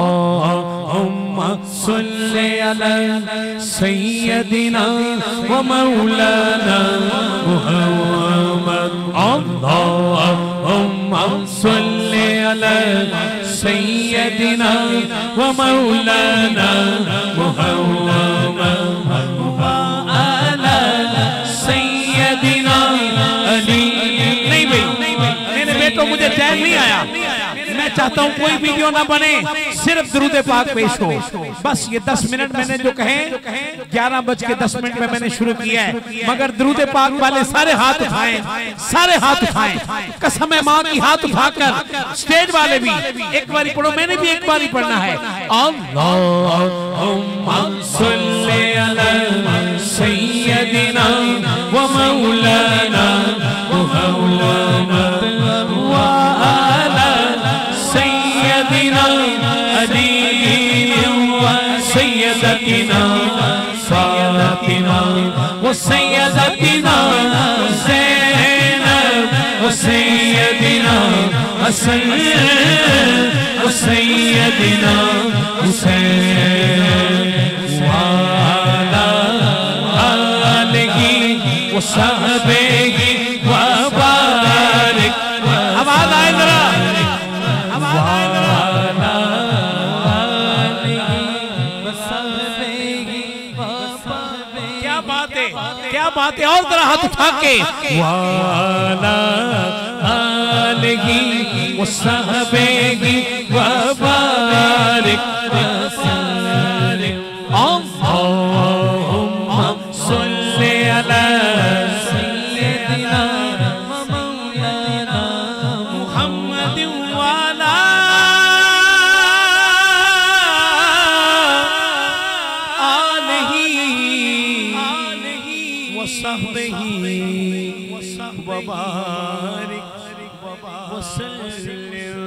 अल्लाहुम्मा सल्ली अला सय्यदिना व मौलाना मुहम्मद। अल्लाहुम्मा सल्ली अला सय्यदिना व मौलाना मुहम्मद व अला सय्यदिना अली। नहीं भाई, मेरे बेटों मुझे चैन नहीं आया। मैं चाहता हूं कोई वीडियो ना बने, सिर्फ दुरूद पाक पेश हो। बस ये 10 मिनट मैंने जो कहे 11:10 में मैंने शुरू किया है, मगर दुरूद पाक वाले सारे हाथ उठाएं, सारे हाथ उठाएं। कसम है मां की, हाथ उठाकर स्टेज वाले भी एक बारी पढ़ो, मैंने भी एक बारी पढ़ना है। अल्लाहुम्मा सल्ली अला सय्यदिना व मौलाना मुहम्मद व अला सय्यदिना अली व सय्यदतिना फातिमा व सय्यदतिना ज़ैनब व सय्यदिना हसन व सय्यदिना हुसैन व अला आलिहि व सहबिहि व बारिक। आवाज आए जरा, क्या बात है, क्या बात है। और जरा हाथ उठा के वाला आलिहि व सहबिहि व बारिक वसल्लिम। अल्लाहुम्मा सल्ली अला सय्यदिना व मौलाना मुहम्मद व अला आलिहि व सहबिहि व बारिक वसल्लिम।